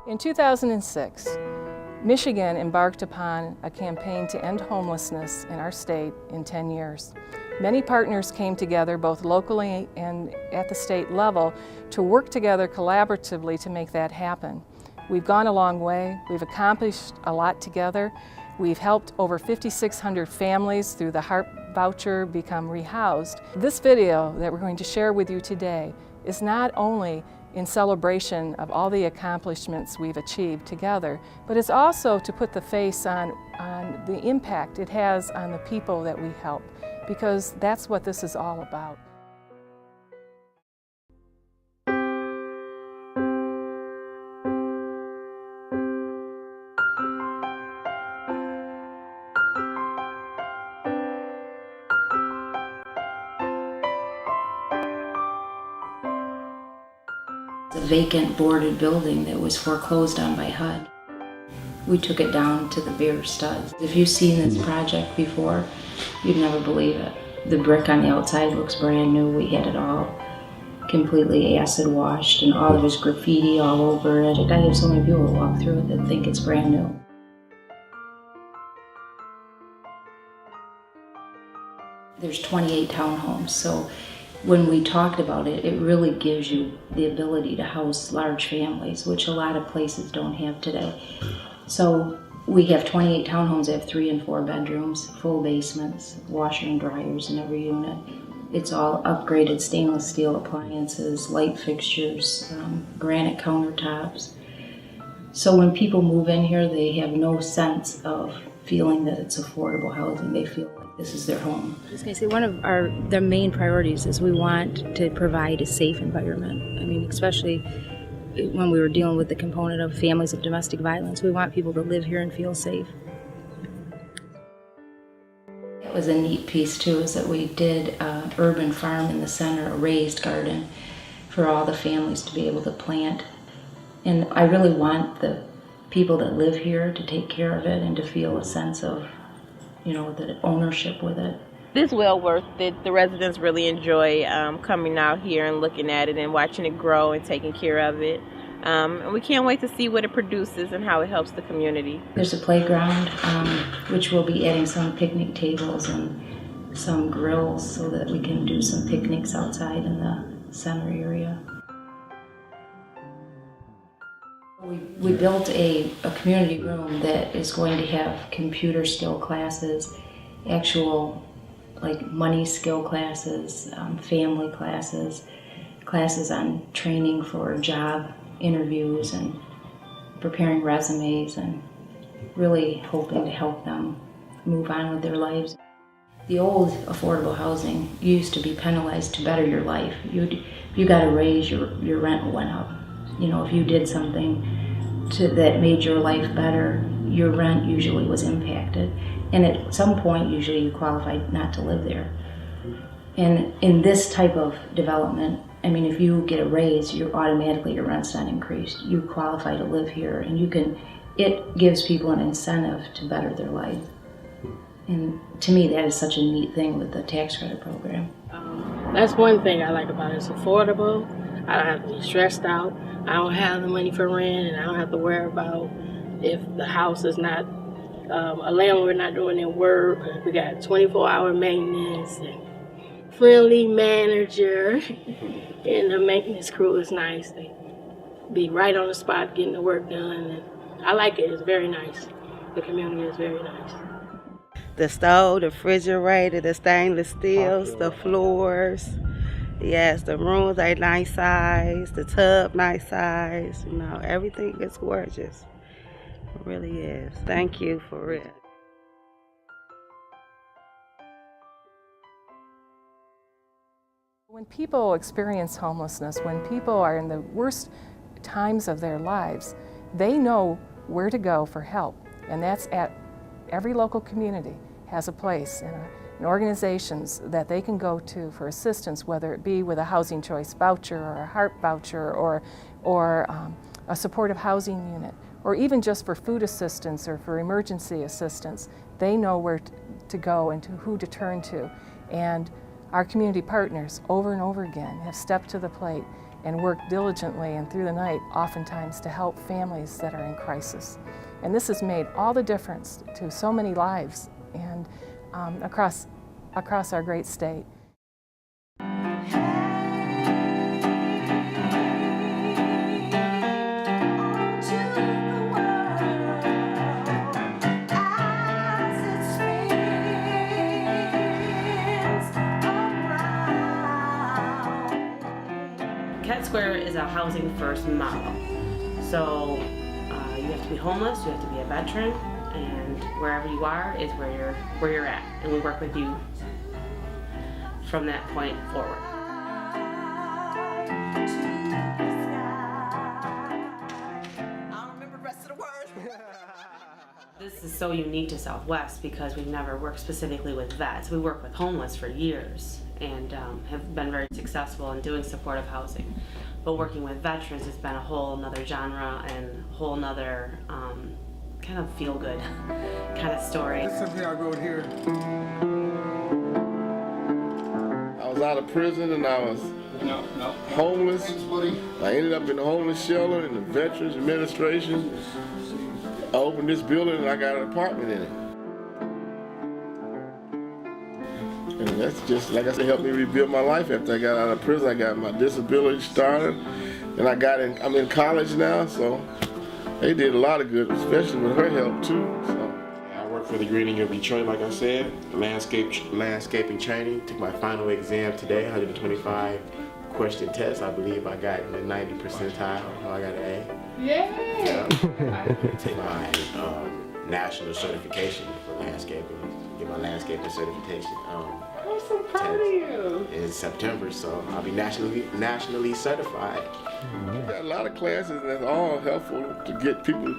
In 2006, Michigan embarked upon a campaign to end homelessness in our state in 10 years. Many partners came together, both locally and at the state level, to work together collaboratively to make that happen. We've gone a long way. We've accomplished a lot together. We've helped over 5,600 families through the HARP voucher become rehoused. This video that we're going to share with you today is not only in celebration of all the accomplishments we've achieved together, but it's also to put the face on the impact it has on the people that we help, because that's what this is all about. A vacant boarded building that was foreclosed on by HUD. We took it down to the bare studs. If you've seen this project before, you'd never believe it. The brick on the outside looks brand new. We had it all completely acid washed and all of his graffiti all over it. I have so many people that walk through it that think it's brand new. There's 28 townhomes, so when we talked about it, it really gives you the ability to house large families, which a lot of places don't have today. So we have 28 townhomes that have 3 and 4 bedrooms, full basements, washer and dryers in every unit. It's all upgraded stainless steel appliances, light fixtures, granite countertops. So when people move in here, they have no sense of feeling that it's affordable housing. They feel like this is their home. I was going to say, one of the main priorities is we want to provide a safe environment. I mean, especially when we were dealing with the component of families of domestic violence, we want people to live here and feel safe. It was a neat piece too, is that we did an urban farm in the center, a raised garden for all the families to be able to plant. And I really want the people that live here to take care of it and to feel a sense of, the ownership with it. It's well worth it. The residents really enjoy coming out here and looking at it and watching it grow and taking care of it. And we can't wait to see what it produces and how it helps the community. There's a playground, which we'll be adding some picnic tables and some grills so that we can do some picnics outside in the center area. We built a community room that is going to have computer skill classes, actual money skill classes, family classes, classes on training for job interviews and preparing resumes, and really hoping to help them move on with their lives. The old affordable housing used to be penalized to better your life. You got a raise, your rent went up. If you did something that made your life better, your rent usually was impacted. And at some point, usually you qualified not to live there. And in this type of development, if you get a raise, automatically your rent's not increased. You qualify to live here, and it gives people an incentive to better their life. And to me, that is such a neat thing with the tax credit program. That's one thing I like about it. It's affordable. I don't have to be stressed out. I don't have the money for rent, and I don't have to worry about if the house is not, a landlord not doing their work. We got 24-hour maintenance and friendly manager, and the maintenance crew is nice. They be right on the spot getting the work done. And I like it. It's very nice. The community is very nice. The stove, the refrigerator, the stainless steels, the floors. Yes, the rooms are nice size, the tub nice size, everything is gorgeous. It really is. Thank you for it. When people experience homelessness, when people are in the worst times of their lives, they know where to go for help. And that's at every local community has a place and organizations that they can go to for assistance, whether it be with a housing choice voucher or a HARP voucher or a supportive housing unit, or even just for food assistance or for emergency assistance. They know where to go and who to turn to. And our community partners over and over again have stepped to the plate and work diligently and through the night, oftentimes, to help families that are in crisis. And this has made all the difference to so many lives and across our great state. Cat Square is a housing first model. So you have to be homeless, you have to be a veteran, and wherever you are is where you're at. And we work with you from that point forward. This is so unique to Southwest because we've never worked specifically with vets. We work with homeless for years and have been very successful in doing supportive housing. But working with veterans has been a whole nother genre and a whole nother kind of feel-good kind of story. That's something I wrote here. I was out of prison and I was homeless. I ended up in a homeless shelter in the Veterans Administration. I opened this building and I got an apartment in it. And that's just, like I said, helped me rebuild my life after I got out of prison. I got my disability started and I'm in college now, so they did a lot of good, especially with her help too. So. I work for the Greening of Detroit, like I said, landscaping training. Took my final exam today, 125 question test. I believe I got in the 90 percentile, so I got an A. Yeah. I take my national certification for landscaping, get my landscaping certification. I'm so proud of you. In September, so I'll be nationally certified. We got a lot of classes that's all helpful to get people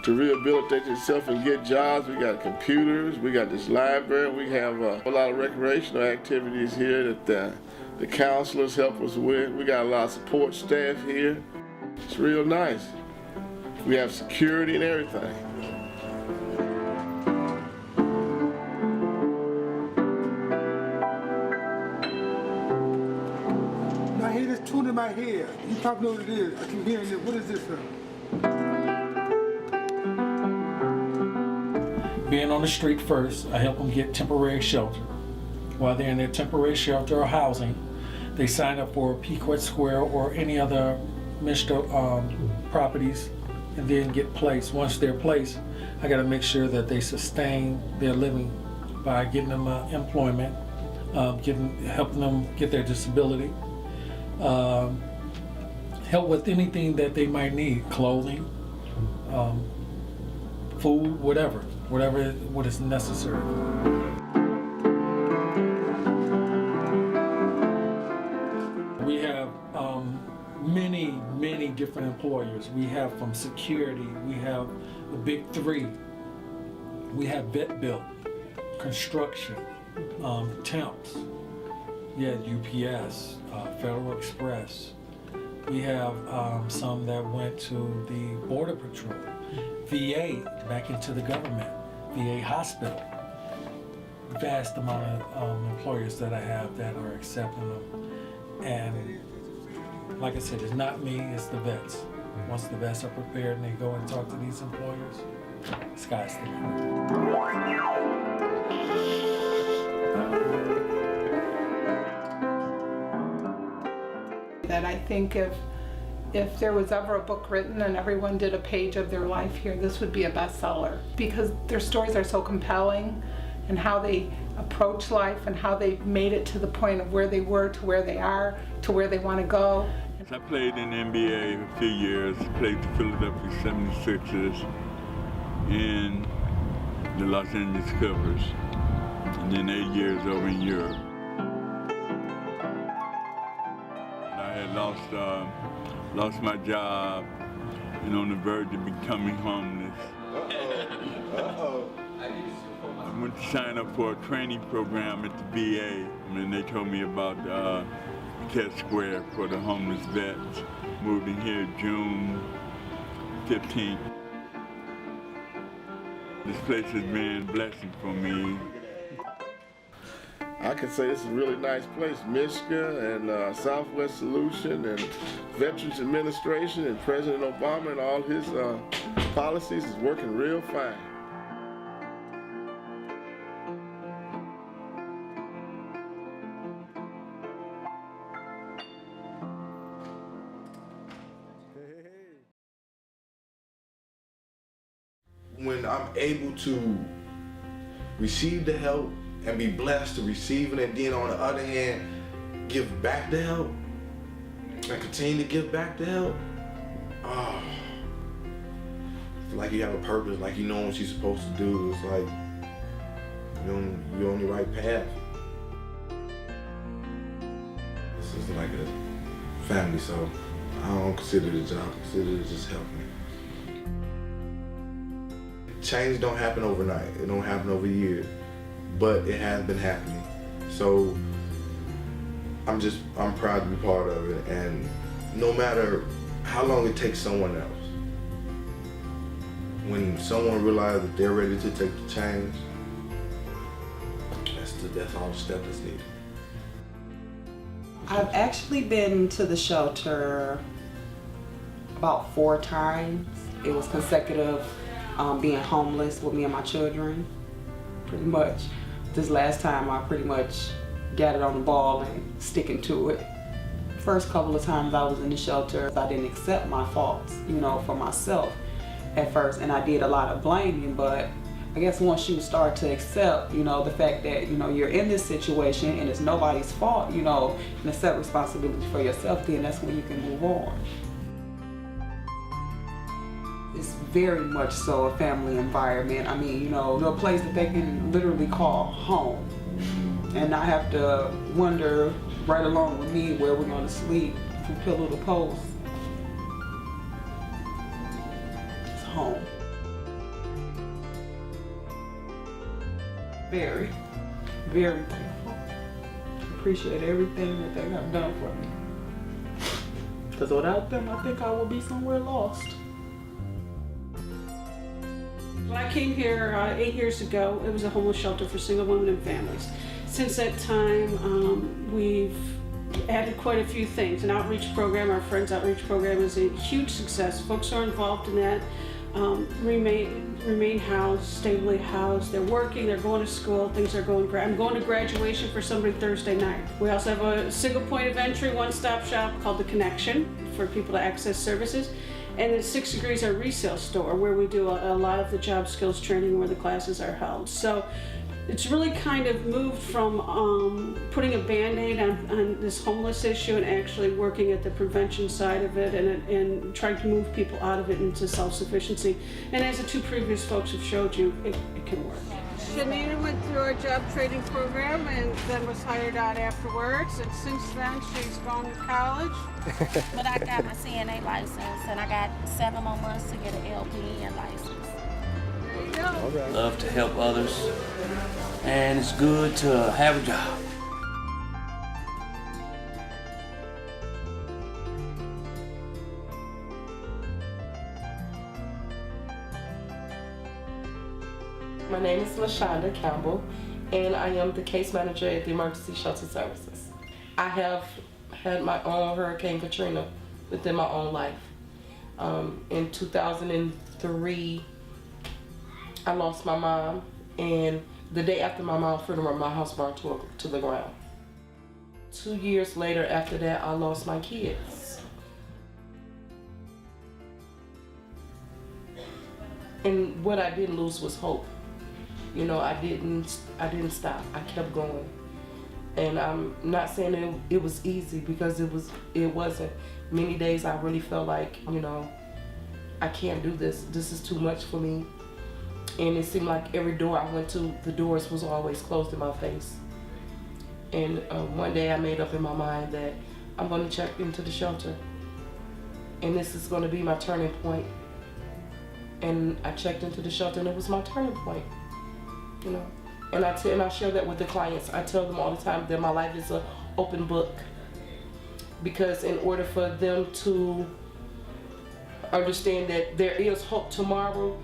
to rehabilitate themselves and get jobs. We got computers, we got this library, we have a lot of recreational activities here that the counselors help us with. We got a lot of support staff here. It's real nice. We have security and everything. Now I hear this tune in my head. You probably know what it is. I can hear it. What is this from? Being on the street first, I help them get temporary shelter. While they're in their temporary shelter or housing, they sign up for Pequot Square or any other properties and then get placed. Once they're placed, I got to make sure that they sustain their living by getting them employment, helping them get their disability, help with anything that they might need, clothing, food, whatever what is necessary. We have many different employers. We have from security, we have the big three. We have vet built, construction, temps. UPS, Federal Express. We have some that went to the Border Patrol, VA, back into the government, VA hospital. Vast amount of employers that I have that are accepting them. And like I said, it's not me, it's the vets. Once the vets are prepared and they go and talk to these employers, sky's the limit. That I think if there was ever a book written and everyone did a page of their life here, this would be a bestseller because their stories are so compelling and how they approach life and how they made it to the point of where they were to where they are to where they want to go. I played in the NBA a few years, played the Philadelphia 76ers and the Los Angeles Clippers, and then 8 years over in Europe. I had lost my job and on the verge of becoming homeless. I went to sign up for a training program at the VA, and they told me about Cat Square for the homeless vets. Moved in here June 15th. This place has been a blessing for me. I can say it's a really nice place. Michigan and Southwest Solution and Veterans Administration and President Obama and all his policies is working real fine. When I'm able to receive the help and be blessed to receive it, and then on the other hand, give back the help and continue to give back the help, it's like you have a purpose, like you know what you're supposed to do. It's like you're on the right path. This is like a family, so I don't consider it a job. I consider it just helping. Change don't happen overnight. It don't happen over years, but it has been happening. So I'm proud to be part of it, and no matter how long it takes someone else, when someone realizes that they're ready to take the change, that's all the step that's needed. I've actually been to the shelter about 4 times. It was consecutive being homeless with me and my children, pretty much. This last time I pretty much got it on the ball and sticking to it. First couple of times I was in the shelter, I didn't accept my faults, for myself at first, and I did a lot of blaming, but I guess once you start to accept, the fact that, you're in this situation and it's nobody's fault, and accept responsibility for yourself, then that's when you can move on. It's very much so a family environment. I mean, a place that they can literally call home and not have to wonder right along with me where we're going to sleep from pillow to post. It's home. Very, very thankful. Appreciate everything that they have done for me. Because without them, I think I would be somewhere lost. When I came here 8 years ago, it was a homeless shelter for single women and families. Since that time, we've added quite a few things. An outreach program, our Friends Outreach Program, is a huge success. Folks are involved in that, remain housed, stably housed. They're working, they're going to school, things are going great. I'm going to graduation for somebody Thursday night. We also have a single point of entry, one-stop shop called The Connection for people to access services. And then 6 Degrees, our resale store, where we do a lot of the job skills training where the classes are held. So it's really kind of moved from putting a Band-Aid on this homeless issue and actually working at the prevention side of it and trying to move people out of it into self-sufficiency. And as the 2 previous folks have showed you, it can work. Shanita went through our job training program and then was hired out afterwards, and since then she's gone to college. But I got my CNA license and I got 7 more months to get an LPN license. There you go. Love to help others, and it's good to have a job. My name is LaShonda Campbell, and I am the case manager at the Emergency Shelter Services. I have had my own Hurricane Katrina within my own life. In 2003, I lost my mom, and the day after my mom's funeral, my house burned to the ground. 2 years later after that, I lost my kids. And what I didn't lose was hope. I didn't stop. I kept going. And I'm not saying it was easy, because it wasn't. Many days I really felt like, I can't do this. This is too much for me. And it seemed like every door I went to, the doors was always closed in my face. And one day I made up in my mind that I'm going to check into the shelter. And this is going to be my turning point. And I checked into the shelter, and it was my turning point. And I share that with the clients. I tell them all the time that my life is an open book, because in order for them to understand that there is hope tomorrow,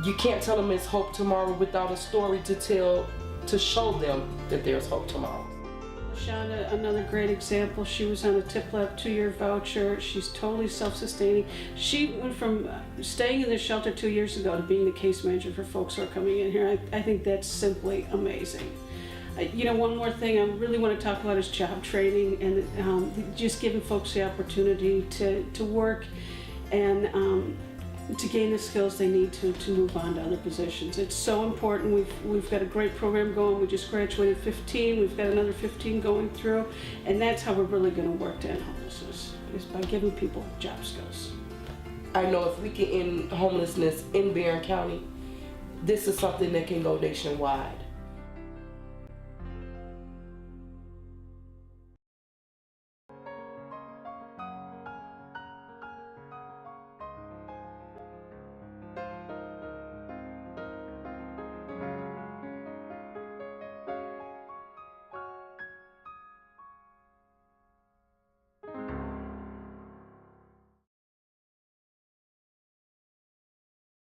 you can't tell them it's hope tomorrow without a story to tell to show them that there's hope tomorrow. Shonda, another great example. She was on a Tip Lab 2-year voucher. She's totally self-sustaining. She went from staying in the shelter 2 years ago to being the case manager for folks who are coming in here. I think that's simply amazing. You know, one more thing I really want to talk about is job training and just giving folks the opportunity to work and to gain the skills they need to move on to other positions. It's so important. We've got a great program going. We just graduated 15. We've got another 15 going through, and that's how we're really going to work to end homelessness, is by giving people job skills. I know if we can end homelessness in Barron County, this is something that can go nationwide.